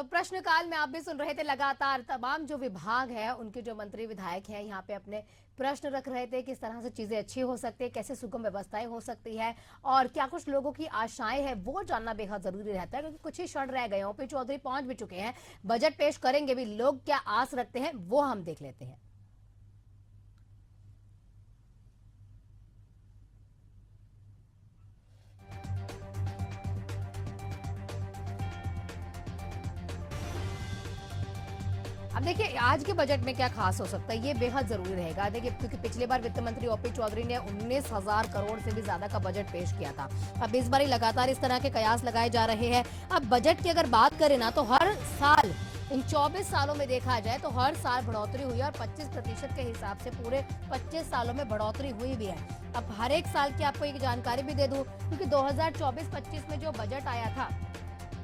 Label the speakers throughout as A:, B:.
A: प्रश्नकाल में आप भी सुन रहे थे, लगातार तमाम जो विभाग है उनके जो मंत्री विधायक हैं यहाँ पे अपने प्रश्न रख रहे थे, किस तरह से चीजें अच्छी हो सकती है, कैसे सुगम व्यवस्थाएं हो सकती है और क्या कुछ लोगों की आशाएं हैं वो जानना बेहद जरूरी रहता है, क्योंकि कुछ ही क्षण रह गए। ओपी चौधरी पहुंच भी चुके हैं, बजट पेश करेंगे भी। लोग क्या आस रखते हैं वो हम देख लेते हैं। अब देखिए आज के बजट में क्या खास हो सकता है, ये बेहद जरूरी रहेगा। देखिए क्योंकि पिछली बार वित्त मंत्री ओपी चौधरी ने 19,000 करोड़ से भी ज्यादा का बजट पेश किया था। अब इस बार लगातार इस तरह के कयास लगाए जा रहे हैं। अब बजट की अगर बात करें ना, तो हर साल इन 24 सालों में देखा जाए तो हर साल बढ़ोतरी हुई है और 25% के हिसाब से पूरे 25 सालों में बढ़ोतरी हुई भी है। अब हर एक साल की आपको एक जानकारी भी दे दूं, क्योंकि 2024-25 में जो बजट आया था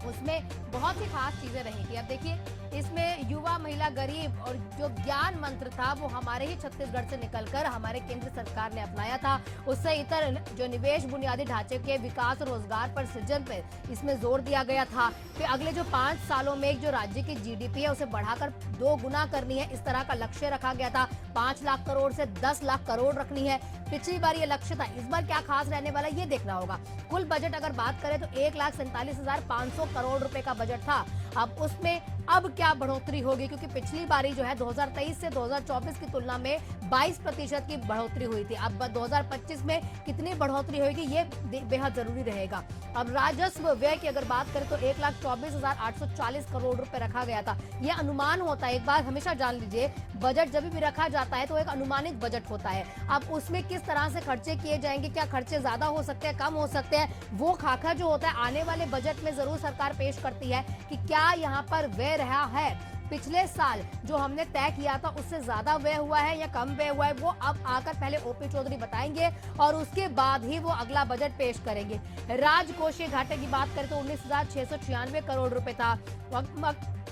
A: उसमें बहुत सी खास चीजें रही थी। अब देखिए इसमें युवा, महिला, गरीब और जो ज्ञान मंत्र था वो हमारे ही छत्तीसगढ़ से निकलकर हमारे केंद्र सरकार ने अपनाया था। उससे इतर जो निवेश, बुनियादी ढांचे के विकास और रोजगार पर सृजन पर इसमें जोर दिया गया था। फिर अगले जो 5 सालों में जो राज्य की जीडीपी है उसे बढ़ाकर 2 गुना करनी है, इस तरह का लक्ष्य रखा गया था। 5 लाख करोड़ से 10 लाख करोड़ रखनी है। पिछली बार ये लक्ष्य था, इस बार क्या खास रहने वाला ये देखना होगा। कुल बजट अगर बात करें तो 1,47,500 करोड़ रुपए का बजट था। अब उसमें अब क्या बढ़ोतरी होगी, क्योंकि पिछली बारी जो है 2023 से 2024 की तुलना में 22% की बढ़ोतरी हुई थी। अब 2025 में कितनी बढ़ोतरी होगी ये बेहद जरूरी रहेगा। अब राजस्व व्यय की अगर बात करें तो 1,24,840 करोड़ रुपए रखा गया था। यह अनुमान होता है, एक बात हमेशा जान लीजिए, बजट जब भी रखा जाता है तो एक अनुमानित बजट होता है। अब उसमें किस तरह से खर्चे किए जाएंगे, क्या खर्चे ज्यादा हो सकते हैं, कम हो सकते हैं, वो खाका जो होता है आने वाले बजट में जरूर सरकार पेश करती है कि क्या यहाँ पर व्यय रहा है, पिछले साल जो हमने तय किया था उससे ज्यादा व्यय हुआ है या कम व्यय हुआ है, वो अब आकर पहले ओपी चौधरी बताएंगे और उसके बाद ही वो अगला बजट पेश करेंगे। राजकोषीय घाटे की बात करें तो 19,696 करोड़ रुपए था।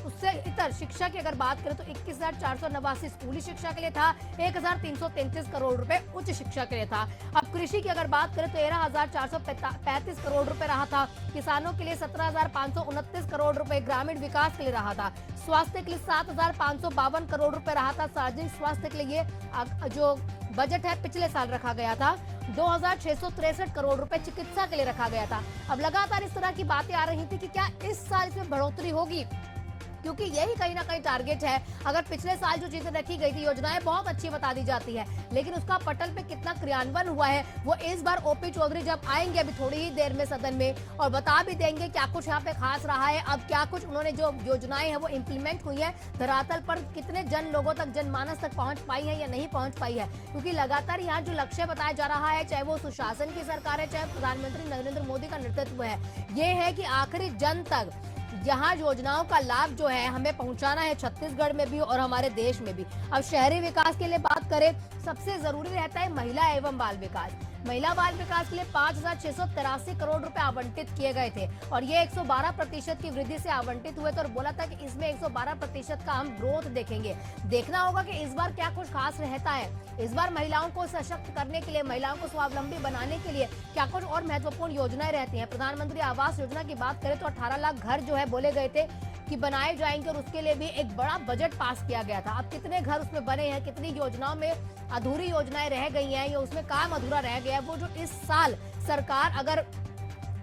A: उससे इतर शिक्षा की अगर बात करें तो 21,489 स्कूली शिक्षा के लिए था, 1,333 करोड़ रुपए उच्च शिक्षा के लिए था। अब कृषि की अगर बात करें तो 13,435 करोड़ रुपए रहा था। किसानों के लिए 17,529 करोड़ रुपए, ग्रामीण विकास के लिए रहा था। स्वास्थ्य के लिए 7,552 करोड़ रुपए रहा था। सार्वजनिक स्वास्थ्य के लिए जो बजट है पिछले साल रखा गया था 2,663 करोड़ रुपए चिकित्सा के लिए रखा गया था। अब लगातार इस तरह की बातें आ रही थी कि क्या इस साल इसमें बढ़ोतरी होगी, क्योंकि यही कहीं ना कहीं टारगेट है। अगर पिछले साल जो चीजें रखी गई थी, योजनाएं बहुत अच्छी बता दी जाती है, लेकिन उसका पटल पे कितना क्रियान्वयन हुआ है वो इस बार ओपी चौधरी जब आएंगे अभी थोड़ी ही देर में सदन में और बता भी देंगे क्या कुछ यहाँ पे खास रहा है। अब क्या कुछ उन्होंने जो योजनाएं हैं वो इम्प्लीमेंट हुई है, धरातल पर कितने जन लोगों तक, जनमानस तक पहुंच पाई है या नहीं पहुंच पाई है। क्योंकि लगातार यहाँ जो लक्ष्य बताया जा रहा है, चाहे वो सुशासन की सरकार है, चाहे प्रधानमंत्री नरेंद्र मोदी का नेतृत्व है, ये है कि आखिरी जन तक यहाँ योजनाओं का लाभ जो है हमें पहुंचाना है, छत्तीसगढ़ में भी और हमारे देश में भी। अब शहरी विकास के लिए बात करें, सबसे जरूरी रहता है महिला एवं बाल विकास। महिला बाल विकास के लिए 5,683 करोड़ रुपए आवंटित किए गए थे और ये 112% की वृद्धि से आवंटित हुए थे और बोला था कि इसमें 112% का हम ग्रोथ देखेंगे। देखना होगा कि इस बार क्या कुछ खास रहता है। इस बार महिलाओं को सशक्त करने के लिए, महिलाओं को स्वावलंबी बनाने के लिए क्या कुछ और महत्वपूर्ण योजनाएं रहती हैं। प्रधानमंत्री आवास योजना की बात करें तो 18 लाख घर जो है बोले गए थे कि बनाए जाएंगे और उसके लिए भी एक बड़ा बजट पास किया गया था। अब कितने घर उसमें बने हैं, कितनी योजनाओं में अधूरी योजनाएं रह गई हैं या उसमें काम अधूरा रह गया है, वो जो इस साल सरकार अगर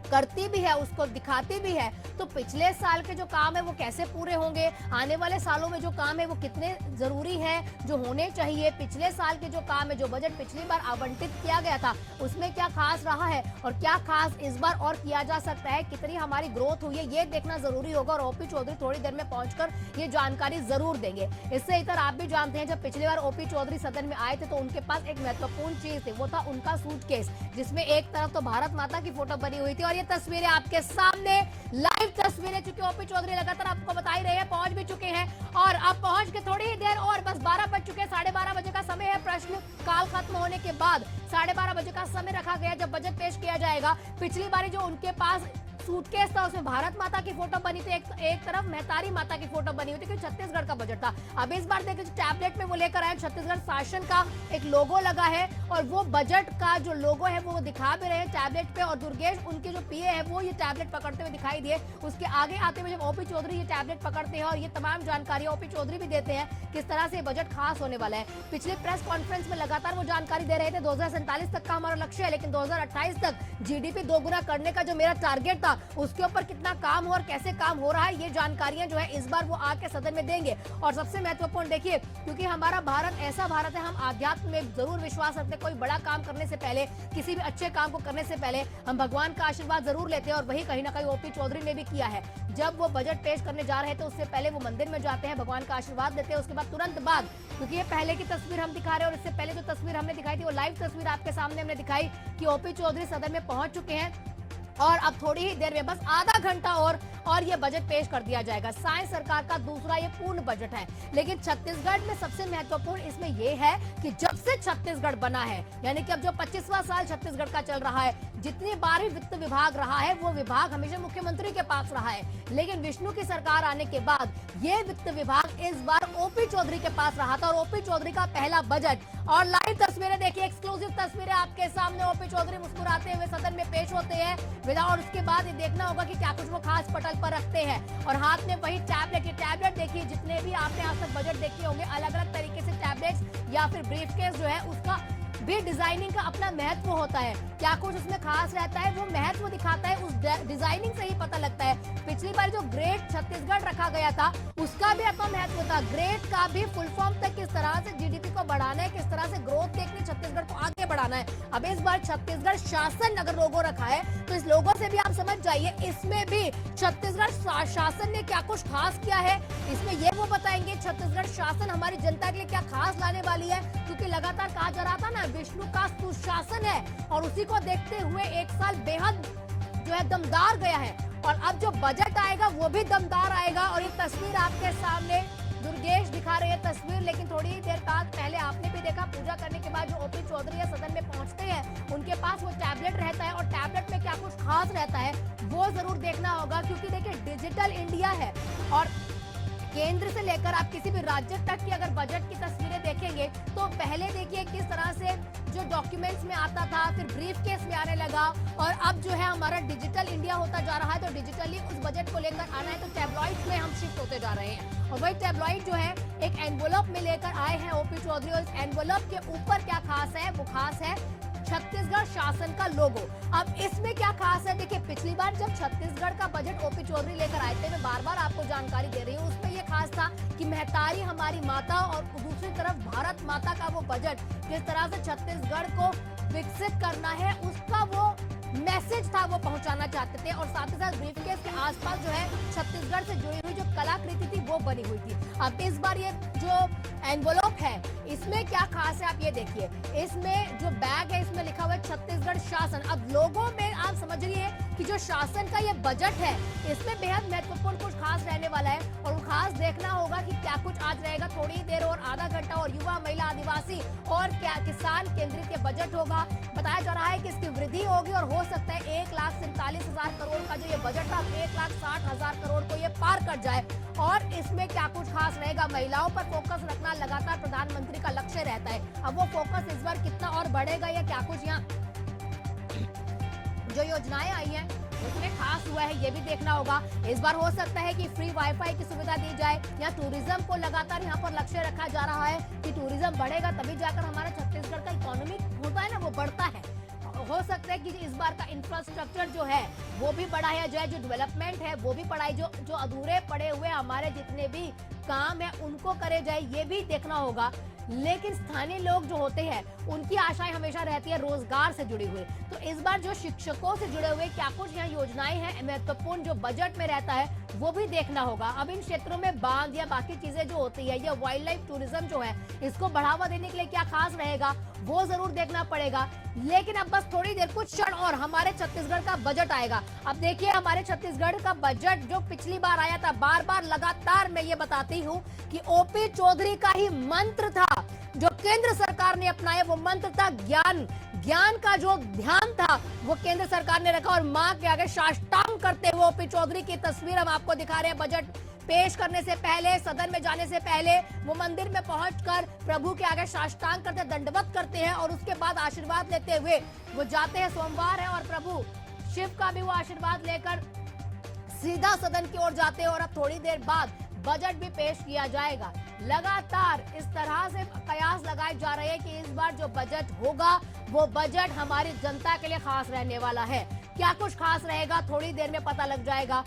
A: करती भी है, उसको दिखाती भी है, तो पिछले साल के जो काम है वो कैसे पूरे होंगे, आने वाले सालों में जो काम है वो कितने जरूरी है, जो होने चाहिए। पिछले साल के जो काम है, जो बजट पिछली बार आवंटित किया गया था, उसमें क्या खास रहा है और क्या खास इस बार और किया जा सकता है, कितनी हमारी ग्रोथ हुई है, ये देखना जरूरी होगा और ओपी चौधरी थोड़ी देर में पहुंचकर ये जानकारी जरूर देंगे। इससे इतर आप भी जानते हैं, जब पिछली बार ओपी चौधरी सदन में आए थे तो उनके पास एक महत्वपूर्ण चीज थी, वो था उनका सूटकेस, जिसमें एक तरफ तो भारत माता की फोटो बनी हुई थी और ये तस्वीरें आपके सामने, लाइव तस्वीरें, चूंकि ओपी चौधरी लगातार आपको बता ही रहे हैं, पहुंच भी चुके हैं और अब पहुंच के थोड़ी ही देर और, बस 12 बज चुके हैं, 12:30 बजे का समय है। प्रश्न काल खत्म होने के बाद 12:30 बजे का समय रखा गया जब बजट पेश किया जाएगा। पिछली बारी जो उनके पास सूटकेस था उसमें भारत माता की फोटो बनी थी, एक तरफ मेहतारी माता की फोटो बनी हुई थी, क्योंकि छत्तीसगढ़ का बजट था। अब इस बार देखिए टैबलेट में वो लेकर आए छत्तीसगढ़ शासन का एक लोगो लगा है और वो बजट का जो लोगो है वो दिखा भी रहे हैं टैबलेट पे। और दुर्गेश उनके जो पीए है वो ये टैबलेट पकड़ते हुए दिखाई दिए। उसके आगे आते हुए जब ओपी चौधरी ये टैबलेट पकड़ते हैं और ये तमाम जानकारी ओपी चौधरी भी देते हैं किस तरह से बजट खास होने वाला है। पिछले प्रेस कॉन्फ्रेंस में लगातार वो जानकारी दे रहे थे 2047 तक का हमारा लक्ष्य है, लेकिन 2028 तक जीडीपी दोगुना करने का जो मेरा टारगेट था उसके ऊपर कितना काम हो और कैसे काम हो रहा है ये जानकारियां जो है इस बार वो आके सदन में देंगे। और सबसे महत्वपूर्ण देखिए, क्योंकि हमारा भारत ऐसा भारत है, हम आध्यात्म में जरूर विश्वास रखते हैं। कोई बड़ा काम करने से पहले, किसी भी अच्छे काम को करने से पहले हम भगवान का आशीर्वाद जरूर लेते हैं और वही कहीं ना कहीं ओपी चौधरी ने भी किया है। जब वो बजट पेश करने जा रहे थे उससे पहले वो मंदिर में जाते हैं, भगवान का आशीर्वाद लेते हैं। उसके बाद तुरंत बाद, क्योंकि ये पहले की तस्वीर हम दिखा रहे हैं और इससे पहले जो तस्वीर हमने दिखाई थी वो लाइव तस्वीर आपके सामने हमने दिखाई कि ओपी चौधरी सदन में पहुंच चुके हैं और अब थोड़ी ही देर में, बस आधा घंटा और ये बजट पेश कर दिया जाएगा। साइंस सरकार का दूसरा ये पूर्ण बजट है। लेकिन छत्तीसगढ़ में सबसे महत्वपूर्ण इसमें यह है कि जब से छत्तीसगढ़ बना है, यानी कि अब जो 25वां साल छत्तीसगढ़ का चल रहा है, जितनी बार ही वित्त विभाग रहा है वो विभाग हमेशा मुख्यमंत्री के पास रहा है। लेकिन विष्णु की सरकार आने के बाद ये वित्त विभाग इस बार ओपी चौधरी के पास रहा था और ओपी चौधरी का पहला बजट। और लाइव तस्वीरें देखिए, एक्सक्लूसिव तस्वीरें आपके सामने। ओपी चौधरी मुस्कुराते हुए सदन में पेश होते हैं और उसके बाद ये देखना होगा कि क्या कुछ वो खास पटल पर रखते हैं और हाथ में वही टैबलेट। ये टैबलेट देखिए, जितने भी आपने आज तक बजट देखे होंगे अलग अलग तरीके से टैबलेट्स या फिर ब्रीफकेस जो है उसका भी डिजाइनिंग का अपना महत्व होता है। क्या कुछ उसमें खास रहता है वो महत्व दिखाता है, उस डिजाइनिंग से ही पता लगता है। पिछली बार जो ग्रेट छत्तीसगढ़ रखा गया था उसका भी अपना महत्व था। ग्रेट का भी फुल फॉर्म तक किस तरह से जीडीपी को बढ़ाना है, किस तरह से ग्रोथ देखनी, छत्तीसगढ़ को आगे बढ़ाना है। अब इस बार छत्तीसगढ़ शासन अगर लोगो रखा है तो इस लोगो से भी आप समझ जाइए इसमें भी छत्तीसगढ़ शासन ने क्या कुछ खास किया है। इसमें ये वो बताएंगे छत्तीसगढ़ शासन हमारी जनता के लिए क्या खास लाने वाली है, क्योंकि लगातार कहा जा रहा था ना विष्णु का सुशासन है और उसी को देखते हुए एक साल बेहद जो है दमदार गया है। और अब जो बजट आएगा वो भी दमदार आएगा। और ये तस्वीर आपके सामने दुर्गेश दिखा रहे हैं तस्वीर, लेकिन थोड़ी ही देर बाद पहले आपने भी देखा पूजा करने के बाद जो ओपी चौधरी सदन में पहुंचते हैं उनके पास वो टैबलेट रहता है और टैबलेट में क्या कुछ खास रहता है वो जरूर देखना होगा। क्योंकि देखिए डिजिटल इंडिया है और केंद्र से लेकर आप किसी भी राज्य तक की अगर बजट की तस्वीरें देखेंगे तो पहले देखिए किस तरह से जो डॉक्यूमेंट्स में आता था, फिर ब्रीफ केस में आने लगा और अब जो है हमारा डिजिटल इंडिया होता जा रहा है। तो डिजिटली उस बजट को लेकर आना है तो टैबलॉइड्स में हम शिफ्ट होते जा रहे हैं। और वही टैबलॉइड जो है एक एनवलप में लेकर आए हैं ओपी चौधरी और इस एनवलप के ऊपर क्या खास है, वो खास है छत्तीसगढ़ शासन का लोगो। अब इसमें क्या खास है, देखिए पिछली बार जब छत्तीसगढ़ का बजट ओपी चौधरी लेकर आए थे, मैं बार बार आपको जानकारी दे रही हूँ, उसमें ये खास था कि मेहतारी हमारी माता और दूसरी तरफ भारत माता का वो बजट किस तरह से छत्तीसगढ़ को विकसित करना है उसका वो मैसेज था, वो पहुंचाना चाहते थे। और साथ ही साथ ब्रीफकेस के आसपास जो है छत्तीसगढ़ से जुड़ी हुई जो कलाकृति थी वो बनी हुई थी। अब इस बार ये जो एनवलप है इसमें क्या खास है आप ये देखिए, इसमें जो बैग है इसमें लिखा हुआ है छत्तीसगढ़ शासन। अब लोगों में आप समझिए कि जो शासन का ये बजट है इसमें बेहद महत्वपूर्ण कुछ खास रहने वाला है और वो खास देखना होगा कि क्या कुछ आज रहेगा। थोड़ी ही देर और आधा घंटा और युवा, महिला, आदिवासी और क्या किसान केंद्रित ये बजट होगा। बताया जा रहा है कि इसकी वृद्धि होगी और हो सकता है 1,47,000 करोड़ का जो ये बजट था 1,60,000 करोड़ को ये पार कर जाए। और इसमें क्या कुछ खास रहेगा, महिलाओं पर फोकस रखना लगातार प्रधानमंत्री का लक्ष्य रहता है। अब वो फोकस इस बार कितना और बढ़ेगा या क्या कुछ यहाँ जो योजनाएं आई हैं उसमें खास हुआ है ये भी देखना होगा। इस बार हो सकता है कि फ्री वाईफाई की सुविधा दी जाए या टूरिज्म को लगातार यहाँ पर लक्ष्य रखा जा रहा है कि टूरिज्म बढ़ेगा तभी जाकर हमारा छत्तीसगढ़ का इकोनॉमी होता है ना वो बढ़ता है। हो सकता है कि इस बार का इंफ्रास्ट्रक्चर जो है वो भी बढ़ाया जाए, जो डेवलपमेंट है वो भी बढ़ाई, जो अधूरे पड़े हुए हमारे जितने भी काम है उनको करे जाए, ये भी देखना होगा। लेकिन स्थानीय लोग जो होते हैं उनकी आशाएं हमेशा रहती है रोजगार से जुड़ी हुई। तो इस बार जो शिक्षकों से जुड़े हुए क्या कुछ यहाँ योजनाएं हैं महत्वपूर्ण जो बजट में रहता है वो भी देखना होगा। अब इन क्षेत्रों में बांध या बाकी चीजें जो होती है या वाइल्ड लाइफ टूरिज्म जो है इसको बढ़ावा देने के लिए क्या खास रहेगा वो जरूर देखना पड़ेगा। लेकिन अब बस थोड़ी देर कुछ क्षण और हमारे छत्तीसगढ़ का बजट आएगा। अब देखिए हमारे छत्तीसगढ़ का बजट जो पिछली बार आया था, बार बार लगातार मैं ये बताती हूँ कि ओपी चौधरी का ही मंत्र था जो केंद्र सरकार ने अपनाया वो मंत्र था ज्ञान। ज्ञान का जो ध्यान था वो केंद्र सरकार ने रखा और मां के आगे साष्टांग करते हुए ओपी चौधरी की तस्वीर हम आपको दिखा रहे हैं। बजट पेश करने से पहले, सदन में जाने से पहले वो मंदिर में पहुंचकर प्रभु के आगे साष्टांग करते, दंडवत करते हैं और उसके बाद आशीर्वाद लेते हुए वो जाते हैं। सोमवार है और प्रभु शिव का भी वो आशीर्वाद लेकर सीधा सदन की ओर जाते हैं और अब थोड़ी देर बाद बजट भी पेश किया जाएगा। लगातार इस तरह से कयास लगाए जा रहे हैं कि इस बार जो बजट होगा वो बजट हमारी जनता के लिए खास रहने वाला है। क्या कुछ खास रहेगा थोड़ी देर में पता लग जाएगा।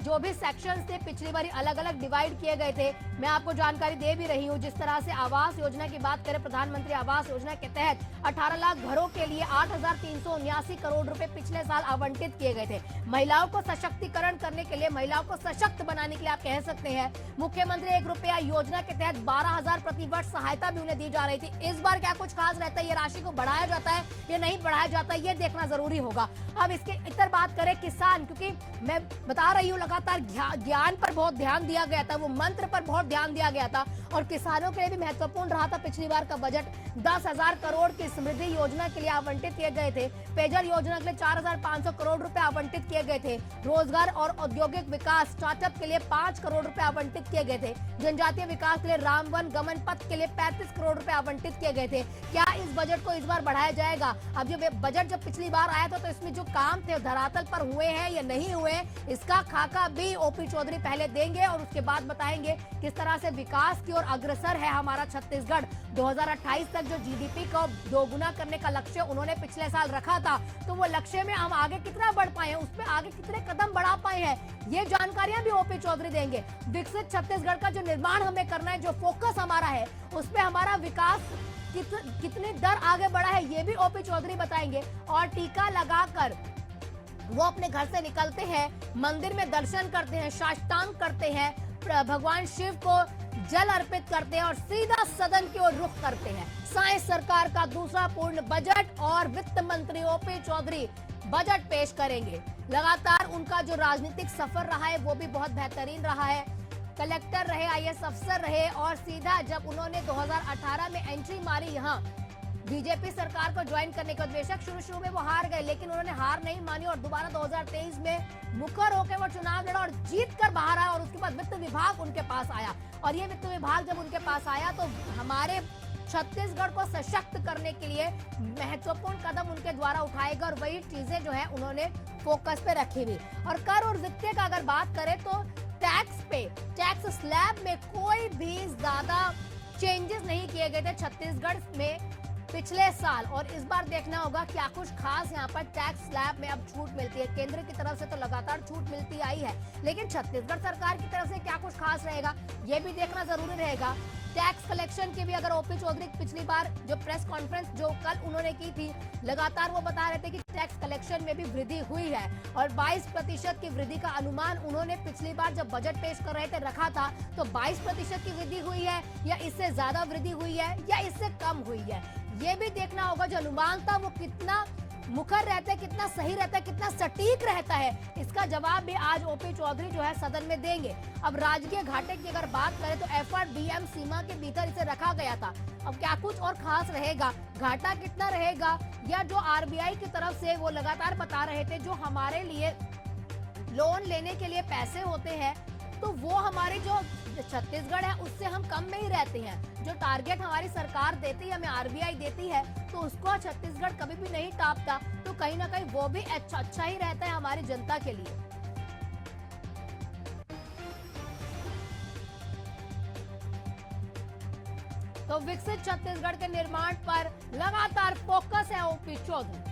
A: जो भी सेक्शंस थे पिछली बार अलग अलग डिवाइड किए गए थे, मैं आपको जानकारी दे भी रही हूँ। जिस तरह से आवास योजना की बात करें, प्रधानमंत्री आवास योजना के तहत 18 लाख घरों के लिए 8,379 करोड़ रुपए पिछले साल आवंटित किए गए थे। महिलाओं को सशक्तिकरण करने के लिए, महिलाओं को सशक्त बनाने के लिए आप कह सकते हैं मुख्यमंत्री 1 रुपया योजना के तहत 12,000 प्रति वर्ष सहायता भी उन्हें दी जा रही थी। इस बार क्या कुछ खास रहता है, ये राशि को बढ़ाया जाता है या नहीं बढ़ाया जाता है, ये देखना जरूरी होगा। अब इसके इतर बात करें किसान, क्योंकि मैं बता रही हूँ लगातार ज्ञान पर बहुत ध्यान दिया गया था, वो मंत्र पर बहुत ध्यान दिया गया था और किसानों के लिए भी महत्वपूर्ण रहा था। पिछली बार का बजट 10,000 करोड़ की समृद्धि योजना के लिए आवंटित किए गए थे। पेयजल योजना के लिए 4,500 करोड़ रुपए आवंटित किए गए थे। रोजगार और औद्योगिक विकास स्टार्टअप के लिए 5 करोड़ रुपए आवंटित किए गए थे। जनजातीय विकास के लिए रामवन गमन पथ के लिए 35 करोड़ रुपए आवंटित किए गए थे। क्या इस बजट को इस बार बढ़ाया जाएगा? अब जो बजट जब पिछली बार आया था तो इसमें जो काम थे धरातल पर हुए हैं या नहीं हुए, इसका खाका भी ओपी चौधरी पहले देंगे और उसके बाद बताएंगे किस तरह से विकास की ओर अग्रसर है हमारा छत्तीसगढ़। 2028 तक जो जीडीपी को दोगुना करने का लक्ष्य उन्होंने पिछले साल रखा था, तो वो लक्ष्य में हम आगे कितना बढ़ पाए हैं, उसमें आगे कितने कदम बढ़ा पाए हैं, ये जानकारियां भी ओपी चौधरी देंगे। विकसित छत्तीसगढ़ का जो निर्माण हमें करना है, जो फोकस हमारा है, उसमें हमारा विकास कितने दर आगे बढ़ा है, ये भी ओपी चौधरी बताएंगे। और टीका लगाकर वो अपने घर से निकलते हैं, मंदिर में दर्शन करते हैं, साष्टांग करते हैं, भगवान शिव को जल अर्पित करते हैं और सीधा सदन की ओर रुख करते हैं। सांय सरकार का दूसरा पूर्ण बजट और वित्त मंत्री ओपी चौधरी बजट पेश करेंगे। लगातार उनका जो राजनीतिक सफर रहा है वो भी बहुत बेहतरीन रहा है। कलेक्टर रहे, आईएएस अफसर रहे और सीधा जब उन्होंने 2018 में एंट्री मारी यहाँ बीजेपी सरकार को ज्वाइन करने के, बेशक शुरू में वो हार गए लेकिन उन्होंने हार नहीं मानी और दोबारा 2023 में मुखर होकर वो चुनाव लड़ा और जीत कर बाहर आया और उसके बाद वित्त विभाग उनके पास आया। और ये वित्त विभाग जब उनके पास आया तो हमारे छत्तीसगढ़ को सशक्त करने के लिए महत्वपूर्ण कदम उनके द्वारा उठाएगा और वही चीजें जो है उन्होंने फोकस पे रखी हुई। और कर और वित्तीय का अगर बात करें तो टैक्स स्लैब में कोई भी ज्यादा चेंजेस नहीं किए गए थे छत्तीसगढ़ में पिछले साल, और इस बार देखना होगा क्या कुछ खास यहाँ पर टैक्स स्लैब में अब छूट मिलती है। केंद्र की तरफ से तो लगातार छूट मिलती आई है, लेकिन छत्तीसगढ़ सरकार की तरफ से क्या कुछ खास रहेगा ये भी देखना जरूरी रहेगा। टैक्स कलेक्शन की भी अगर ओपी चौधरी पिछली बार जो प्रेस कॉन्फ्रेंस जो कल उन्होंने की थी, लगातार वो बता रहे थे कि टैक्स कलेक्शन में भी वृद्धि हुई है और 22% की वृद्धि का अनुमान उन्होंने पिछली बार जब बजट पेश कर रहे थे रखा था। तो 22% की वृद्धि हुई है या इससे ज्यादा वृद्धि हुई है या इससे कम हुई है, ये भी देखना होगा। जो अनुमान था वो कितना मुखर रहता है, कितना सही रहता है, कितना सटीक रहता है, इसका जवाब भी आज ओपी चौधरी जो है सदन में देंगे। अब राजकीय घाटे की अगर बात करें तो एफआरबीएम सीमा के भीतर इसे रखा गया था। अब क्या कुछ और खास रहेगा, घाटा कितना रहेगा, या जो आरबीआई की तरफ से वो लगातार बता रहे थे जो हमारे लिए लोन लेने के लिए पैसे होते हैं तो वो हमारे जो छत्तीसगढ़ है उससे हम कम में ही रहते हैं। जो टारगेट हमारी सरकार देती है, हमें आरबीआई देती है, तो उसको छत्तीसगढ़ कभी भी नहीं टापता। तो कहीं ना कहीं वो भी अच्छा ही रहता है हमारी जनता के लिए। तो विकसित छत्तीसगढ़ के निर्माण पर लगातार फोकस है ओपी चौधरी।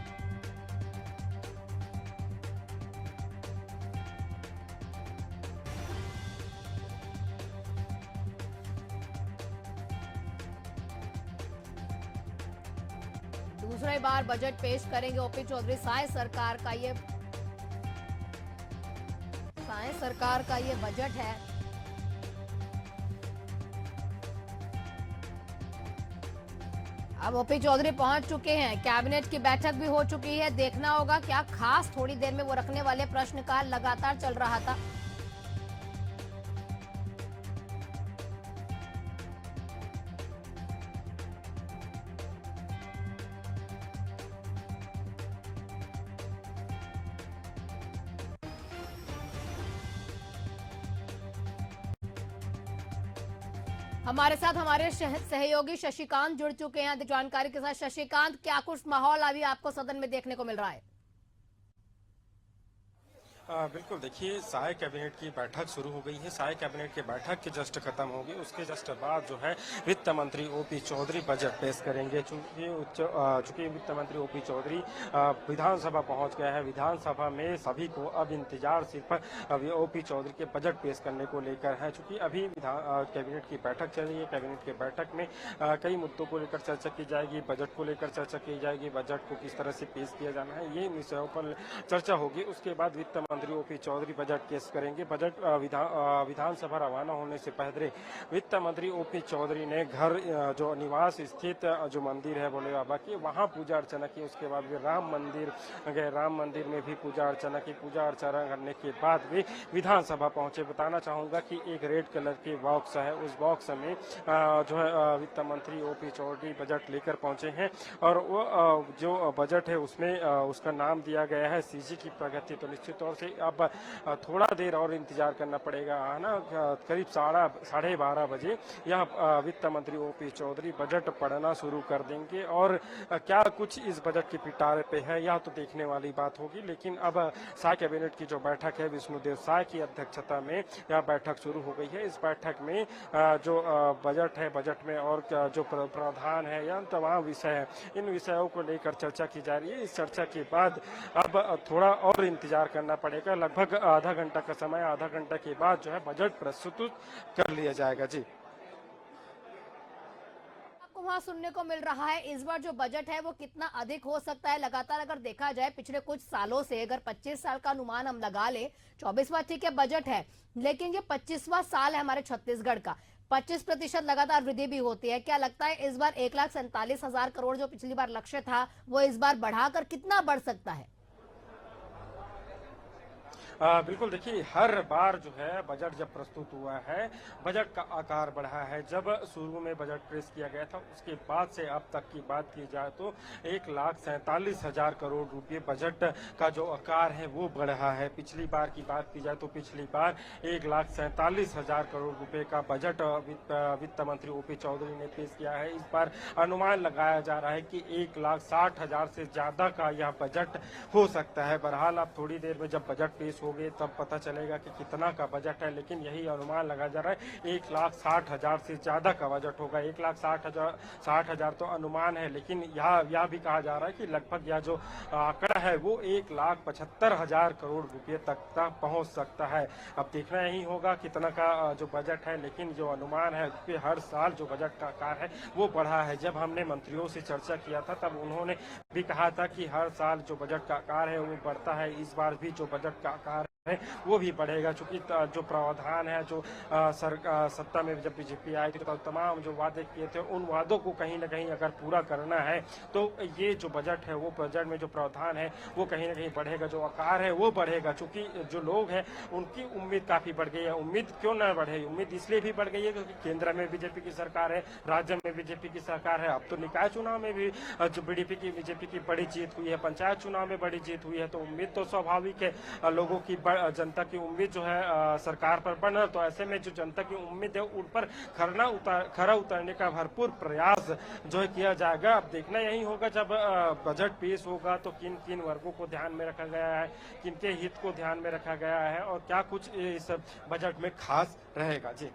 A: दूसरी बार बजट पेश करेंगे ओपी चौधरी। सांय सरकार का ये बजट है। अब ओपी चौधरी पहुंच चुके हैं, कैबिनेट की बैठक भी हो चुकी है। देखना होगा क्या खास थोड़ी देर में वो रखने वाले, प्रश्नकाल लगातार चल रहा था। हमारे साथ हमारे सहयोगी शशिकांत जुड़ चुके हैं अधिक जानकारी के साथ। शशिकांत, क्या कुछ माहौल अभी आपको सदन में देखने को मिल रहा है?
B: बिल्कुल, देखिए साय कैबिनेट की बैठक शुरू हो गई है। साय कैबिनेट की बैठक के जस्ट खत्म होगी, उसके जस्ट बाद जो है वित्त मंत्री ओपी चौधरी बजट पेश करेंगे। चूंकि वित्त मंत्री ओपी चौधरी विधानसभा पहुंच गया है, विधानसभा में सभी को अब इंतजार सिर्फ ओपी चौधरी के बजट पेश करने को लेकर है। चूंकि अभी कैबिनेट की बैठक चल रही है, कैबिनेट की बैठक में कई मुद्दों को लेकर चर्चा की जाएगी, बजट को लेकर चर्चा की जाएगी, बजट को किस तरह से पेश किया जाना है, ये विषयों पर चर्चा होगी। उसके बाद वित्त मंत्री ओपी चौधरी बजट पेश करेंगे। बजट विधानसभा रवाना होने से पहले वित्त मंत्री ओपी चौधरी ने घर जो निवास स्थित जो मंदिर है भोले बाबा की, वहां पूजा अर्चना की। उसके बाद वे राम मंदिर गए, राम मंदिर में भी पूजा अर्चना की। पूजा अर्चना करने के बाद वे विधानसभा पहुंचे। बताना चाहूंगा कि एक रेड कलर की बॉक्स है, उस बॉक्स में जो है वित्त मंत्री ओपी चौधरी बजट लेकर पहुंचे हैं और वो जो बजट है उसमें उसका नाम दिया गया है सीजी की प्रगति। तो निश्चित तौर से अब थोड़ा देर और इंतजार करना पड़ेगा, है ना। करीब 12:30 बजे यह वित्त मंत्री ओपी चौधरी बजट पढ़ना शुरू कर देंगे और क्या कुछ इस बजट की पिटारे पे है यह तो देखने वाली बात होगी। लेकिन अब साय कैबिनेट की जो बैठक है विष्णुदेव साय की अध्यक्षता में यह बैठक शुरू हो गई है। इस बैठक में जो बजट है, बजट में और जो प्रावधान है या तमाम विषय है, इन विषयों को लेकर चर्चा की जा रही है। इस चर्चा के बाद अब थोड़ा और इंतजार करना पड़ेगा। लगभग आधा घंटा का समय, आधा घंटा के बाद जो है बजट प्रस्तुत कर लिया जाएगा। जी,
A: आपको वहां सुनने को मिल रहा है इस बार जो बजट है वो कितना अधिक हो सकता है? लगातार अगर देखा जाए पिछले कुछ सालों से, अगर 25 साल का अनुमान हम लगा ले, 24वां ठीक है बजट है, लेकिन ये 25वां साल है हमारे छत्तीसगढ़ का। 25% लगातार वृद्धि भी होती है। क्या लगता है इस बार 1,47,000 करोड़ जो पिछली बार लक्ष्य था वो इस बार बढ़ाकर कितना बढ़ सकता है?
B: बिल्कुल, देखिए हर बार जो है बजट जब प्रस्तुत हुआ है, बजट का आकार बढ़ा है। जब शुरू में बजट पेश किया गया था उसके बाद से अब तक की बात की जाए तो 1,47,000 करोड़ रुपए बजट का जो आकार है वो बढ़ा है। पिछली बार की बात की जाए तो पिछली बार 1,47,000 करोड़ रुपए का बजट वित्त मंत्री ओपी चौधरी ने पेश किया है। इस बार अनुमान लगाया जा रहा है कि 1,60,000 से ज्यादा का यह बजट हो सकता है। बहरहाल अब थोड़ी देर में जब बजट पेश हो गए तब पता चलेगा कि कितना का बजट है, लेकिन यही अनुमान लगाया जा रहा है 1,60,000 से ज्यादा का बजट होगा। 1,60,000 तो अनुमान है, लेकिन यह भी कहा जा रहा है कि लगभग यह जो आंकड़ा है वो 1,75,000 करोड़ रुपए तक पहुंच सकता है। अब देखना यही होगा कितना का जो बजट है, लेकिन जो अनुमान है कि हर साल जो बजट का आकार है वो बढ़ा है। जब हमने मंत्रियों से चर्चा किया था तब उन्होंने भी कहा था कि हर साल जो बजट का आकार है वो बढ़ता है। इस बार भी जो बजट का आकार है वो भी बढ़ेगा, चूंकि जो प्रावधान है, जो सत्ता में जब बीजेपी आई थी तो तमाम जो वादे किए थे उन वादों को कहीं ना कहीं अगर पूरा करना है तो ये जो बजट है वो बजट में जो प्रावधान है वो कहीं ना कहीं बढ़ेगा, जो आकार है वो बढ़ेगा। चूंकि जो लोग हैं उनकी उम्मीद काफी बढ़ गई है। उम्मीद क्यों ना बढ़े? उम्मीद इसलिए भी बढ़ गई है क्योंकि केंद्र में बीजेपी की सरकार है, राज्य में बीजेपी की सरकार है। अब तो निकाय चुनाव में भी जो बीजेपी की बड़ी जीत हुई है, पंचायत चुनाव में बड़ी जीत हुई है, तो उम्मीद तो स्वाभाविक है लोगों की, जनता की उम्मीद जो है सरकार पर बना। तो ऐसे में जो जनता की उम्मीद है उन पर खरा उतरने का भरपूर प्रयास जो है किया जाएगा। अब देखना यही होगा जब बजट पेश होगा तो किन किन वर्गों को ध्यान में रखा गया है, किन के हित को ध्यान में रखा गया है और क्या कुछ इस बजट में खास रहेगा। जी,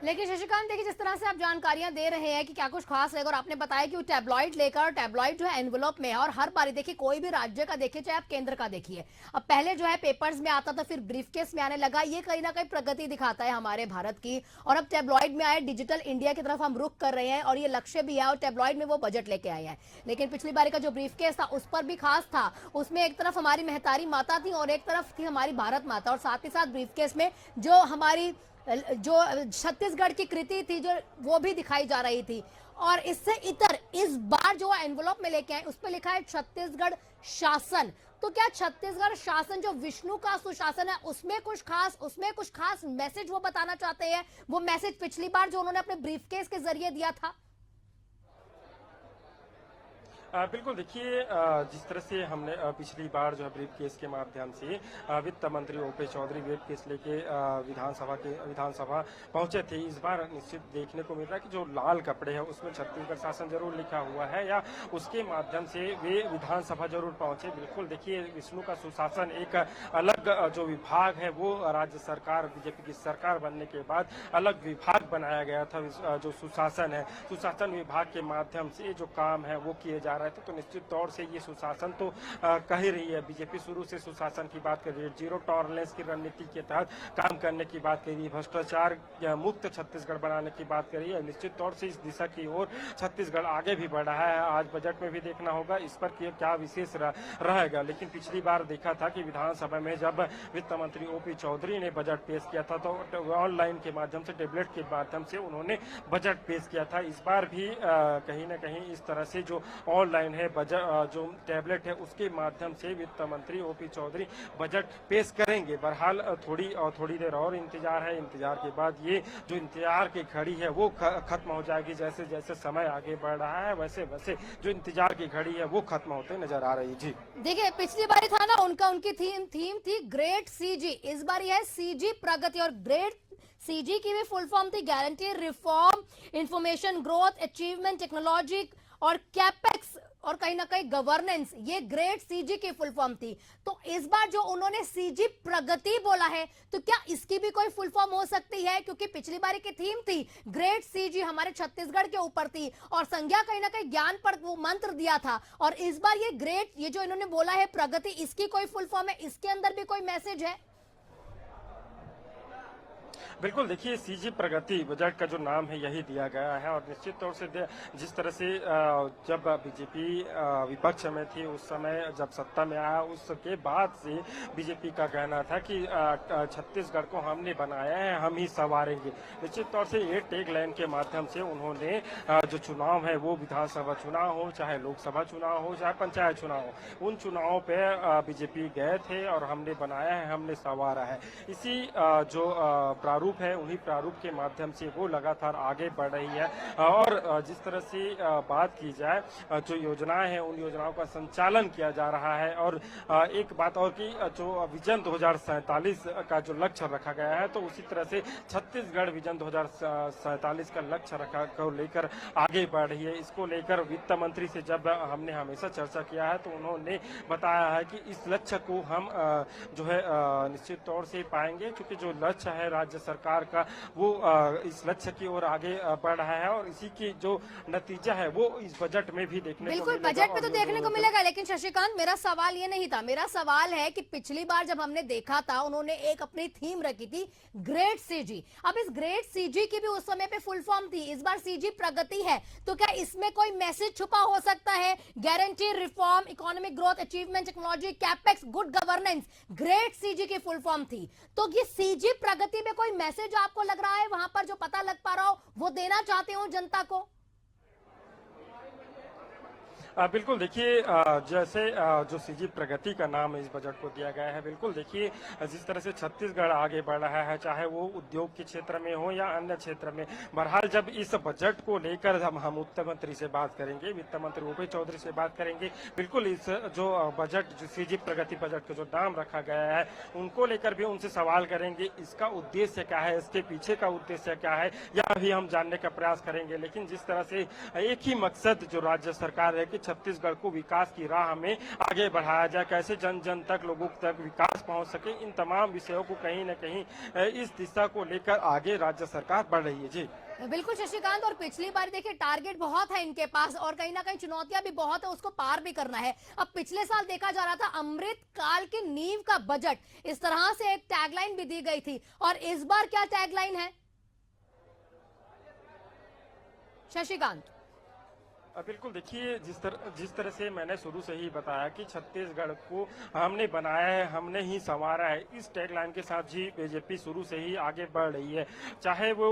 A: लेकिन शशिकांत देखिए, जिस तरह से आप जानकारियां दे रहे हैं कि क्या कुछ खास रहेगा और आपने बताया कि वो टैबलॉइड लेकर, टैबलॉइड जो है एनवलप में है और हर बारी देखिए कोई भी राज्य का देखिए चाहे आप केंद्र का देखिए, अब पहले जो है पेपर्स में आता था फिर ब्रीफकेस में आने लगा। ये कहीं ना कहीं प्रगति दिखाता है हमारे भारत की। और अब टैबलॉइड में आए, डिजिटल इंडिया की तरफ हम रुख कर रहे हैं और ये लक्ष्य भी है और टैबलॉइड में वो बजट लेके आए हैं। लेकिन पिछली बारी का जो ब्रीफकेस था उस पर भी खास था, उसमें एक तरफ हमारी महतारी माता थी और एक तरफ थी हमारी भारत माता, और साथ ही साथ ब्रीफकेस में जो हमारी जो छत्तीसगढ़ की कृति थी जो वो भी दिखाई जा रही थी। और इससे इतर इस बार जो एनवलप में लेके आए उस पर लिखा है छत्तीसगढ़ शासन। तो क्या छत्तीसगढ़ शासन जो विष्णु का सुशासन है उसमें कुछ खास मैसेज वो बताना चाहते हैं? वो मैसेज पिछली बार जो उन्होंने अपने ब्रीफकेस के जरिए दिया था?
B: बिल्कुल देखिए, जिस तरह से हमने पिछली बार जो है ब्रीफ केस के माध्यम से वित्त मंत्री ओपी चौधरी ब्रीफ केस लेके विधानसभा पहुंचे थे। इस बार निश्चित देखने को मिल रहा है कि जो लाल कपड़े हैं उसमें छत्तीसगढ़ शासन जरूर लिखा हुआ है या उसके माध्यम से वे विधानसभा जरूर पहुंचे। बिल्कुल देखिए, विष्णु का सुशासन एक अलग जो विभाग है वो राज्य सरकार बीजेपी की सरकार बनने के बाद अलग विभाग बनाया गया था। जो सुशासन है, सुशासन विभाग के माध्यम से जो काम है वो किए जा रहे थे। तो निश्चित तौर से ये सुशासन तो कह ही रही है, बीजेपी शुरू से सुशासन की बात कर रही है, जीरो टॉलरेंस की रणनीति के तहत काम करने की बात कर रही है, भ्रष्टाचार मुक्त छत्तीसगढ़ बनाने की बात कर रही है। निश्चित तौर से इस दिशा की ओर छत्तीसगढ़ आगे भी बढ़ा है। आज बजट में भी देखना होगा इस पर क्या विशेष रहेगा। लेकिन पिछली बार देखा था कि विधानसभा में जब वित्त मंत्री ओपी चौधरी ने बजट पेश किया था तो ऑनलाइन के माध्यम से, टेबलेट के माध्यम से उन्होंने बजट पेश किया था। इस बार भी कहीं ना कहीं इस तरह से जो ऑनलाइन है बजट, जो टैबलेट है उसके माध्यम से वित्त मंत्री ओपी चौधरी बजट पेश करेंगे। बहरहाल थोड़ी देर और इंतजार है। इंतजार के बाद ये जो इंतजार की घड़ी है वो खत्म हो जाएगी। जैसे जैसे समय आगे बढ़ रहा है वैसे वैसे जो इंतजार की घड़ी है वो खत्म होते नजर आ रही। जी
A: देखिए, पिछली बार था ना उनकी थीम थी ग्रेट सीजी। इस बार यह है सीजी प्रगति। और ग्रेट सीजी की भी फुल फॉर्म थी guarantee reform, information growth, achievement, technology और कैपेक्स और कहीं ना कहीं गवर्नेंस। ये ग्रेट सीजी की फुल फॉर्म थी। तो इस बार जो उन्होंने सीजी प्रगति बोला है, तो क्या इसकी भी कोई फुल फॉर्म हो सकती है? क्योंकि पिछली बार की थीम थी ग्रेट सीजी, हमारे छत्तीसगढ़ के ऊपर थी और संज्ञा कहीं ना कहीं ज्ञान पर वो मंत्र दिया था। और इस बार ये ग्रेट, ये जो इन्होंने बोला है प्रगति, इसकी कोई फुल फॉर्म है? इसके अंदर भी कोई मैसेज है?
B: बिल्कुल देखिए, सीजी प्रगति बजट का जो नाम है यही दिया गया है। और निश्चित तौर से जिस तरह से जब बीजेपी विपक्ष में थी उस समय जब सत्ता में आया उसके बाद से बीजेपी का कहना था कि छत्तीसगढ़ को हमने बनाया है, हम ही संवारेंगे। निश्चित तौर से ये टैग लाइन के माध्यम से उन्होंने जो चुनाव है वो विधानसभा चुनाव हो, चाहे लोकसभा चुनाव हो, चाहे पंचायत चुनाव हो, उन चुनावों पे बीजेपी गए थे और हमने बनाया है, हमने संवारा है। इसी जो प्रारूप है उन्हीं प्रारूप के माध्यम से वो लगातार आगे बढ़ रही है। और जिस तरह से बात की जाए जो योजनाएं हैं उन योजनाओं का संचालन किया जा रहा है। और एक बात और कि जो विजन 2047 का जो लक्ष्य रखा गया है तो उसी तरह से छत्तीसगढ़ विजन 2047 का लक्ष्य रखा को लेकर आगे बढ़ रही है। इसको लेकर वित्त मंत्री से जब हमने हमेशा चर्चा किया है तो उन्होंने बताया है कि इस लक्ष्य को हम जो है निश्चित तौर से पाएंगे, क्योंकि जो लक्ष्य है राज्य सरकार का वो इस लक्ष्य की ओर आगे बढ़ रहा है। और इसी की जो नतीजा है वो इस बजट में भी देखने को मिलेगा।
A: बिल्कुल, बजट में तो देखने को मिलेगा। लेकिन शशिकांत, मेरा सवाल ये नहीं था। मेरा सवाल है कि पिछली बार जब हमने देखा था उन्होंने एक अपनी थीम रखी थी ग्रेट सीजी। अब इस ग्रेट सीजी की भी उस समय पे फुल फॉर्म थी, इस बार सीजी प्रगति है। तो क्या इसमें कोई मैसेज छुपा हो सकता है? Guarantee reform, economic growth, achievement, technology, capex, good governance, great CG की फुल फॉर्म थी। तो ये सीजी प्रगति में कोई मैसेज आपको लग रहा है वहां पर जो पता लग पा रहा हो, वो देना चाहते हो जनता को?
B: बिल्कुल देखिए, जैसे जो सीजी प्रगति का नाम इस बजट को दिया गया है, बिल्कुल देखिए जिस तरह से छत्तीसगढ़ आगे बढ़ रहा है, चाहे वो उद्योग के क्षेत्र में हो या अन्य क्षेत्र में। बहरहाल जब इस बजट को लेकर हम वित्त मंत्री से बात करेंगे, वित्त मंत्री ओपी चौधरी से बात करेंगे, बिल्कुल इस जो बजट, जो सीजी प्रगति बजट का जो नाम रखा गया है उनको लेकर भी उनसे सवाल करेंगे। इसका उद्देश्य क्या है, इसके पीछे का उद्देश्य क्या है, यह भी हम जानने का प्रयास करेंगे। लेकिन जिस तरह से एक ही मकसद जो राज्य सरकार है कि छत्तीसगढ़ को विकास की राह में आगे बढ़ाया जाए, कैसे जन जन तक, लोगों तक विकास पहुंच सके, इन तमाम विषयों को कहीं न कहीं इस दिशा को लेकर आगे राज्य सरकार बढ़ रही है। जी
A: बिल्कुल शशिकांत, और पिछली बार देखिए टारगेट बहुत है इनके पास और कहीं ना कहीं चुनौतियां भी बहुत है, उसको पार भी करना है। अब पिछले साल देखा जा रहा था अमृत काल की नींव का बजट, इस तरह से एक टैगलाइन भी दी गई थी। और इस बार क्या टैगलाइन है शशिकांत?
B: बिल्कुल देखिए, जिस तरह से मैंने शुरू से ही बताया कि छत्तीसगढ़ को हमने बनाया है, हमने ही संवारा है, इस टैगलाइन के साथ जी बीजेपी शुरू से ही आगे बढ़ रही है। चाहे वो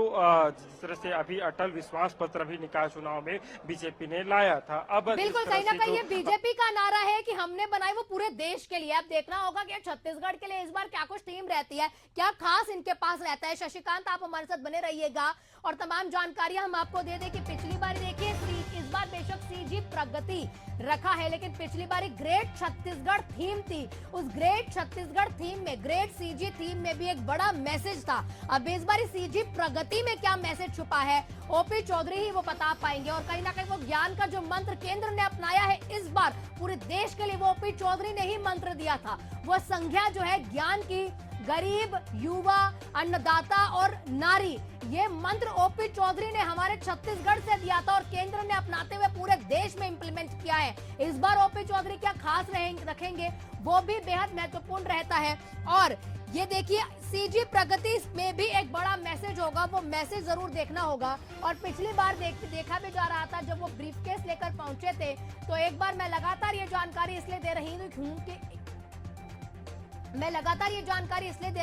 B: जिस तरह से अभी अटल विश्वास पत्र भी निकाय चुनाव में बीजेपी ने लाया था। अब
A: बिल्कुल कहीं ना कहीं ये बीजेपी का नारा है कि हमने बनाई वो पूरे देश के लिए। अब देखना होगा कि छत्तीसगढ़ के लिए इस बार क्या कुछ थीम रहती है, क्या खास इनके पास रहता है। शशिकांत, आप हमारे साथ बने रहिएगा और तमाम जानकारियां हम आपको दे दें कि पिछली बार देखिए इस इस बार बेशक सीजी प्रगति रखा है, लेकिन पिछली बार ग्रेट छत्तीसगढ़ थीम थी। उस ग्रेट छत्तीसगढ़ थीम में, ग्रेट सीजी थीम में भी एक बड़ा मैसेज था। अब इस बार सीजी प्रगति में क्या मैसेज छुपा है, ओपी चौधरी ही वो बता पाएंगे। और कहीं ना कहीं वो ज्ञान का जो मंत्र केंद्र ने अपनाया है इस बार पूरे देश के लिए, वो ओपी चौधरी ने ही मंत्र दिया था। वो संज्ञा जो है ज्ञान की, गरीब, युवा, अन्नदाता और नारी, ये मंत्र ओपी चौधरी ने हमारे छत्तीसगढ़ से दिया था और केंद्र ने अपनाते हुए पूरे देश में इंप्लीमेंट किया है। इस बार ओपी चौधरी क्या खास रखेंगे वो भी बेहद महत्वपूर्ण रहता है। और ये देखिए सीजी प्रगति में भी एक बड़ा मैसेज होगा, वो मैसेज जरूर देखना होगा। और पिछली बार देखा भी जा रहा था जब वो ब्रीफकेस लेकर पहुंचे थे, तो एक बार मैं लगातार ये जानकारी इसलिए दे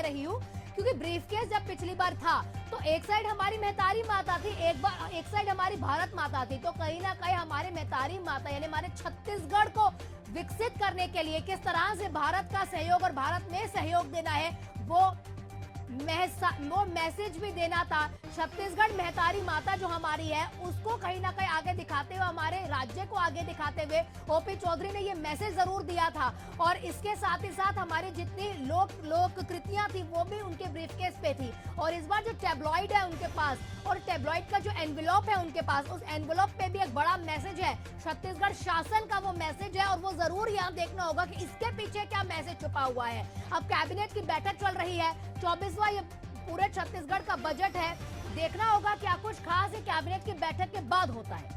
A: रही हूँ क्योंकि ब्रीफकेस जब पिछली बार था तो एक साइड हमारी महतारी माता थी, एक साइड हमारी भारत माता थी। तो कहीं ना कहीं हमारे महतारी माता यानी हमारे छत्तीसगढ़ को विकसित करने के लिए किस तरह से भारत का सहयोग और भारत में सहयोग देना है, वो मैसेज भी देना था। छत्तीसगढ़ महतारी माता जो हमारी है उसको कहीं ना कहीं आगे दिखाते हुए, हमारे राज्य को आगे दिखाते हुए ओपी चौधरी ने ये मैसेज जरूर दिया था। और इसके साथ ही साथ हमारी जितनी लोक कृतियां थी वो भी उनके ब्रीफकेस पे थी। और इस बार जो टैबलॉइड है उनके पास और टैबलॉइड का जो एनवेलप है उनके पास, उस एनवेलप पे भी एक बड़ा मैसेज है, छत्तीसगढ़ शासन का वो मैसेज है। और वो जरूर यहाँ देखना होगा कि इसके पीछे क्या मैसेज छुपा हुआ है। अब कैबिनेट की बैठक चल रही है, 24वां ये पूरे छत्तीसगढ़ का बजट है, देखना होगा क्या कुछ खास है कैबिनेट की बैठक के बाद होता है।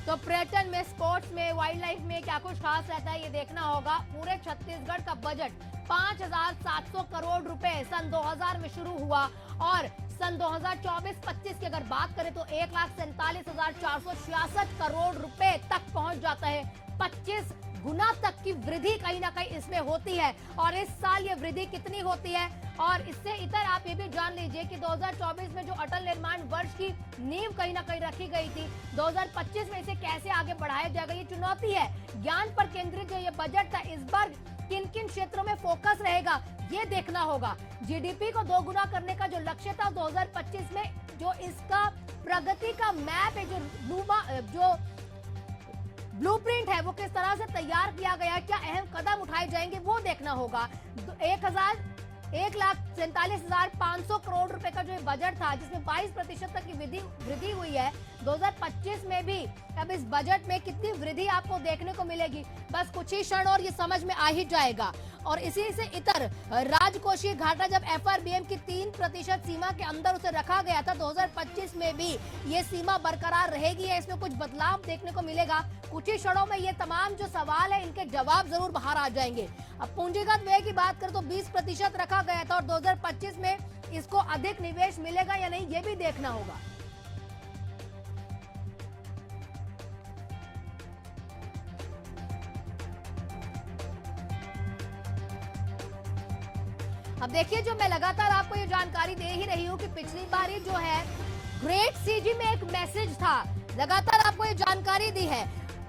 A: तो पर्यटन में, स्पोर्ट्स में, वाइल्ड लाइफ में क्या कुछ खास रहता है ये देखना होगा। पूरे छत्तीसगढ़ का बजट 5,700 करोड़ रुपए सन 2000 में शुरू हुआ और सन 2024-25 की अगर बात करें तो 1,47,466 करोड़ रुपए तक पहुंच जाता है। 25 गुना तक की वृद्धि कहीं ना कहीं इसमें होती है। और इस साल ये वृद्धि कितनी होती है और इससे इतर आप ये भी जान लीजिए कि 2024 में जो अटल निर्माण वर्ष की नींव कहीं ना कहीं रखी गई थी, 2025 में इसे कैसे आगे बढ़ाया जाएगा ये चुनौती है। ज्ञान पर केंद्रित जो ये बजट था, इस बार किन किन क्षेत्रों में फोकस रहेगा ये देखना होगा। जीडीपी को 2 गुना करने का जो लक्ष्य था 2025 में, जो इसका प्रगति का मैप है, जो ब्लूप्रिंट है वो किस तरह से तैयार किया गया, क्या अहम कदम उठाए जाएंगे वो देखना होगा। 1,47,500 करोड़ रुपए का जो बजट था जिसमें 22% तक की वृद्धि हुई है 2025 में भी। अब इस बजट में कितनी वृद्धि आपको देखने को मिलेगी बस कुछ ही क्षण और ये समझ में आ ही जाएगा। और इसी से इतर राजकोषीय घाटा जब एफआरबीएम की 3% सीमा के अंदर उसे रखा गया था, 2025 में भी ये सीमा बरकरार रहेगी या इसमें कुछ बदलाव देखने को मिलेगा। कुछ ही क्षणों में ये तमाम जो सवाल है इनके जवाब जरूर बाहर आ जाएंगे। अब पूंजीगत व्यय की बात करें तो 20% रखा गया था और 2025 में इसको अधिक निवेश मिलेगा या नहीं ये भी देखना होगा। अब देखिए जो मैं लगातार आपको ये जानकारी दे ही रही हूँ कि पिछली बार जो है ग्रेट सीजी में एक मैसेज था, लगातार आपको ये जानकारी दी है,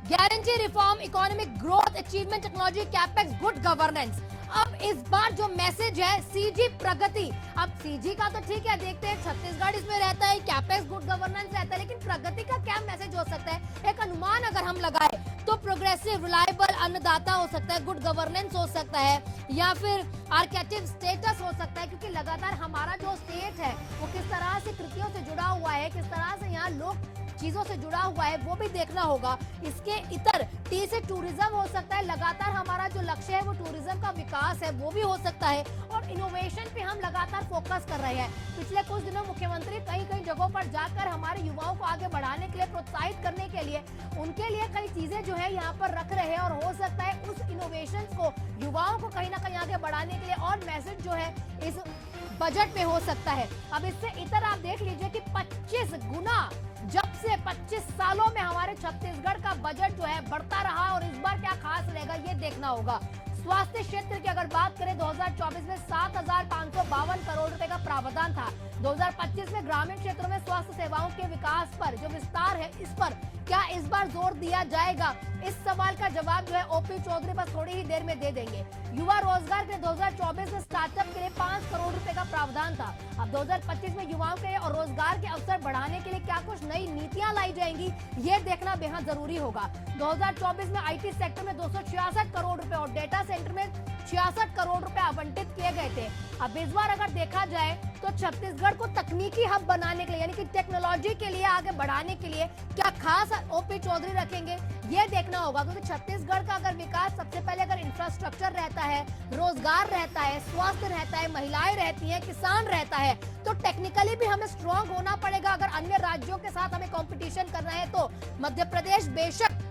A: guarantee reform, economic growth, achievement, technology, capex, good governance. अब इस बार जो मैसेज है सीजी प्रगति। अब सीजी का तो ठीक है, देखते हैं छत्तीसगढ़ इसमें रहता है, कैपेक्स, गुड गवर्नेंस रहता है, लेकिन प्रगति का क्या मैसेज हो सकता है, एक अनुमान अगर हम लगाए तो प्रोग्रेसिव, रिलायबल अन्नदाता हो सकता है, गुड गवर्नेंस हो सकता है, या फिर आर्केटिव स्टेटस हो सकता है, क्योंकि लगातार हमारा जो स्टेट है वो किस तरह से कृतियों से जुड़ा हुआ है, किस तरह से यहाँ लोग चीजों से जुड़ा हुआ है वो भी देखना होगा। इसके इतर टी से टूरिज्म हो सकता है, लगातार हमारा जो लक्ष्य है वो टूरिज्म का विकास है वो भी हो सकता है। और इनोवेशन पे हम लगातार फोकस कर रहे हैं। पिछले कुछ दिनों मुख्यमंत्री कई जगहों पर जाकर हमारे युवाओं को आगे बढ़ाने के लिए, प्रोत्साहित करने के लिए, उनके लिए कई चीजें जो है यहाँ पर रख रहे हैं। और हो सकता है उस इनोवेशन को, युवाओं को कहीं ना कहीं आगे बढ़ाने के लिए और मैसेज जो है इस बजट में हो सकता है। अब इससे इतर आप देख लीजिए कि 25 गुना जब से 25 सालों में हमारे छत्तीसगढ़ का बजट जो है बढ़ता रहा और इस बार क्या खास रहेगा ये देखना होगा। स्वास्थ्य क्षेत्र की अगर बात करें 2024 में 7,552 करोड़ रुपए का प्रावधान था। 2025 में ग्रामीण क्षेत्रों में स्वास्थ्य सेवाओं के विकास पर जो विस्तार है इस पर क्या इस बार जोर दिया जाएगा, इस सवाल का जवाब जो है ओपी चौधरी बस थोड़ी ही देर में दे देंगे। युवा रोजगार के 2024 में स्टार्टअप के लिए 5 करोड़ रुपए का प्रावधान था। अब 2025 में युवाओं के और रोजगार के अवसर बढ़ाने के लिए क्या कुछ नई नीतियां लाई जाएंगी, ये देखना बेहद जरूरी होगा। 2024 में आईटी सेक्टर में 266 करोड़ रुपए और डेटा सेंटर में 66 करोड़ रुपए आवंटित किए गए थे। अब इस बार अगर देखा जाए तो छत्तीसगढ़ को तकनीकी हब बनाने के लिए यानी कि टेक्नोलॉजी के लिए आगे बढ़ाने के लिए क्या खास ओपी चौधरी रखेंगे, ये देखना होगा। क्योंकि छत्तीसगढ़ का अगर विकास सबसे पहले अगर इंफ्रास्ट्रक्चर रहता है, रोजगार रहता है, स्वास्थ्य रहता है, महिलाएं रहती हैं, किसान रहता है, तो टेक्निकली भी हमें स्ट्रांग होना पड़ेगा। अगर अन्य राज्यों के साथ हमें कंपटीशन करना है तो मध्य प्रदेश बेशक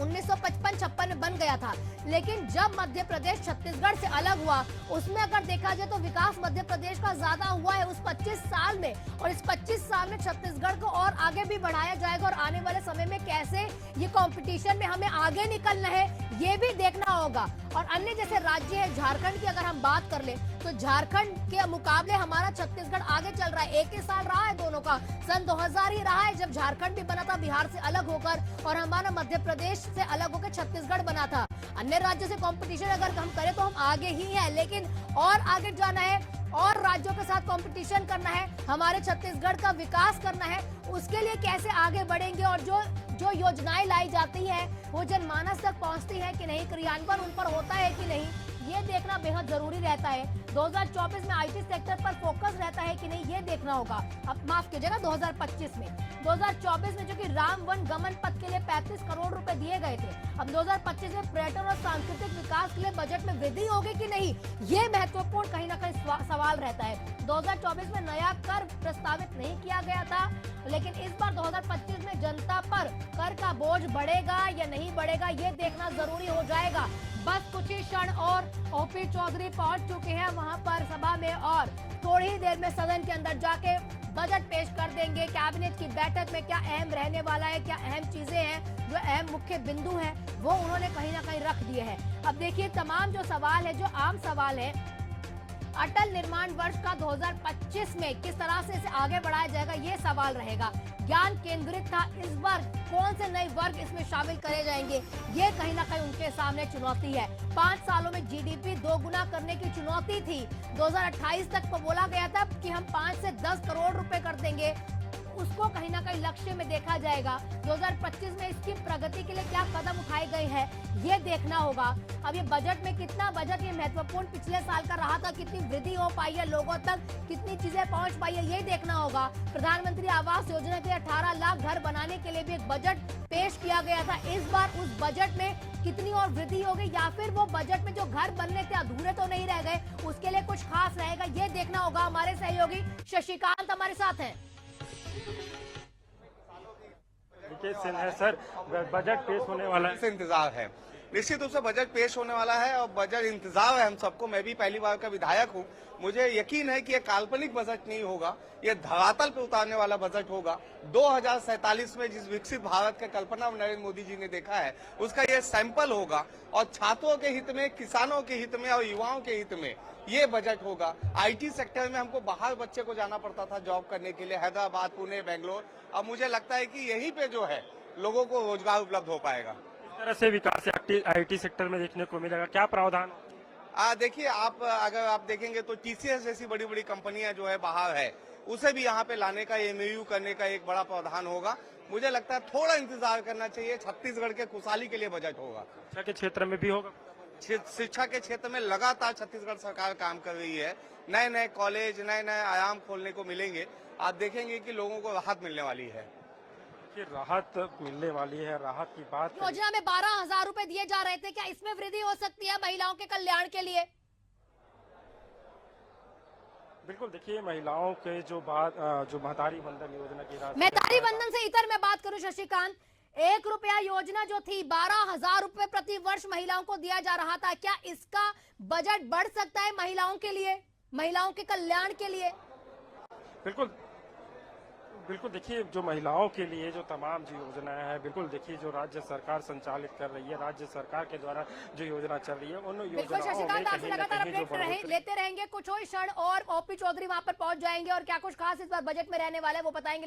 A: 1955-56 में बन गया था, लेकिन जब मध्य प्रदेश छत्तीसगढ़ से अलग हुआ उसमें अगर देखा जाए तो विकास मध्य प्रदेश का ज्यादा हुआ है उस 25 साल में। और इस 25 साल में छत्तीसगढ़ को और आगे भी बढ़ाया जाएगा और आने वाले समय में कैसे ये कंपटीशन में हमें आगे निकलना है ये भी देखना होगा। और अन्य जैसे राज्य है झारखंड की अगर हम बात कर ले तो झारखंड के मुकाबले हमारा छत्तीसगढ़ आगे चल रहा है। एक ही साल रहा है दोनों का, सन 2000 ही रहा है जब झारखंड भी बना था बिहार से अलग होकर और हमारा मध्य प्रदेश से अलग होकर छत्तीसगढ़ बना था। अन्य राज्यों से कंपटीशन अगर हम करें तो हम आगे ही हैं, लेकिन और आगे जाना है और राज्यों के साथ कंपटीशन करना है, हमारे छत्तीसगढ़ का विकास करना है। उसके लिए कैसे आगे बढ़ेंगे और जो योजनाएं लाई जाती है वो जनमानस तक पहुंचती है कि नहीं, क्रियान्वयन उन पर होता है कि नहीं, ये देखना बेहद जरूरी रहता है। 2024 में आईटी सेक्टर पर फोकस रहता है कि नहीं, ये देखना होगा। अब माफ कीजिएगा 2025 में 2024 में जो कि राम वन गमन पथ के लिए 35 करोड़ रुपए दिए गए थे, अब 2025 में पर्यटन और सांस्कृतिक विकास के लिए बजट में वृद्धि होगी कि नहीं, ये महत्वपूर्ण कहीं ना कहीं सवाल रहता है। 2024 में नया कर प्रस्तावित नहीं किया गया था, लेकिन इस बार 2025 में जनता पर कर का बोझ बढ़ेगा या नहीं बढ़ेगा, ये देखना जरूरी हो जाएगा। बस कुछ ही क्षण और ओपी चौधरी पहुंच चुके हैं वहां पर सभा में और थोड़ी ही देर में सदन के अंदर जाके बजट पेश कर देंगे। कैबिनेट की बैठक में क्या अहम रहने वाला है, क्या अहम चीजें हैं, जो अहम मुख्य बिंदु हैं, वो उन्होंने कहीं ना कहीं रख दिए हैं। अब देखिए तमाम जो सवाल है, जो आम सवाल है, अटल निर्माण वर्ष का 2025 में किस तरह से इसे आगे बढ़ाया जाएगा, ये सवाल रहेगा। ज्ञान केंद्रित था, इस बार कौन से नए वर्ग इसमें शामिल करे जाएंगे, ये कहीं ना कहीं उनके सामने चुनौती है। 5 सालों में जीडीपी 2 गुना करने की चुनौती थी। 2028 तक को बोला गया था कि हम 5 से 10 करोड़ रुपए कर देंगे, उसको कहीं ना कहीं लक्ष्य में देखा जाएगा। 2025 में इसकी प्रगति के लिए क्या कदम उठाए गए हैं, ये देखना होगा। अब ये बजट में कितना बजट ये महत्वपूर्ण पिछले साल का रहा था, कितनी वृद्धि हो पाई है, लोगों तक कितनी चीजें पहुंच पाई है, ये देखना होगा। प्रधानमंत्री आवास योजना के 18 लाख घर बनाने के लिए भी एक बजट पेश किया गया था। इस बार उस बजट में कितनी और वृद्धि होगी या फिर वो बजट में जो घर बनने थे अधूरे तो नहीं रह गए, उसके लिए कुछ खास रहेगा, ये देखना होगा। हमारे सहयोगी शशिकांत हमारे साथ हैं।
B: है सर, बजट पेश होने वाला है,
C: इंतजार है, निश्चित रूप से बजट पेश होने वाला है और बजट इंतजार है हम सबको। मैं भी पहली बार का विधायक हूँ, मुझे यकीन है कि ये काल्पनिक बजट नहीं होगा, ये धरातल पे उतारने वाला बजट होगा। 2047 में जिस विकसित भारत का कल्पना नरेंद्र मोदी जी ने देखा है, उसका ये सैंपल होगा और छात्रों के हित में, किसानों के हित में और युवाओं के हित में ये बजट होगा। आईटी सेक्टर में हमको बाहर बच्चे को जाना पड़ता था जॉब करने के लिए, हैदराबाद, पुणे, बेंगलोर, अब मुझे लगता है कि यहीं पे जो है लोगों को रोजगार उपलब्ध हो पाएगा।
B: इस तरह से विकास आईटी सेक्टर में देखने को मिलेगा, क्या प्रावधान?
C: देखिए, अगर आप देखेंगे तो टीसीएस जैसी बड़ी बड़ी कंपनियां जो है बाहर है, उसे भी यहाँ पे लाने का, एमओयू करने का एक बड़ा प्रावधान होगा। मुझे लगता है थोड़ा इंतजार करना चाहिए, छत्तीसगढ़ के खुशहाली के लिए बजट होगा।
B: शिक्षा के क्षेत्र में भी होगा,
C: शिक्षा के क्षेत्र में लगातार छत्तीसगढ़ सरकार काम कर रही है, नए नए कॉलेज, नए नए आयाम खोलने को मिलेंगे। आप देखेंगे कि लोगों को राहत मिलने वाली है।
B: राहत मिलने वाली है, राहत की बात।
A: योजना में 12,000 रुपए दिए जा रहे थे, क्या इसमें वृद्धि हो सकती है महिलाओं के कल्याण के लिए?
B: बिल्कुल, देखिए महिलाओं के जो महतारी बंधन योजना की राशि,
A: महतारी बंधन से इतर मैं बात करूं शशिकांत, 1 रुपया योजना जो थी 12,000 रुपए प्रति वर्ष महिलाओं को दिया जा रहा था, क्या इसका बजट बढ़ सकता है महिलाओं के लिए, महिलाओं के कल्याण के लिए?
B: बिल्कुल बिल्कुल, देखिए जो महिलाओं के लिए जो तमाम जो योजनाएं हैं, बिल्कुल देखिए जो राज्य सरकार संचालित कर रही है, राज्य सरकार के द्वारा जो योजना चल रही है, उन योजनाओं में
A: शशिकांत आपसे लगातार अपडेट लेते रहेंगे। कुछ ही क्षण और ओपी चौधरी वहां पर पहुंच जाएंगे और क्या कुछ खास इस बार बजट में रहने वाला है वो बताएंगे।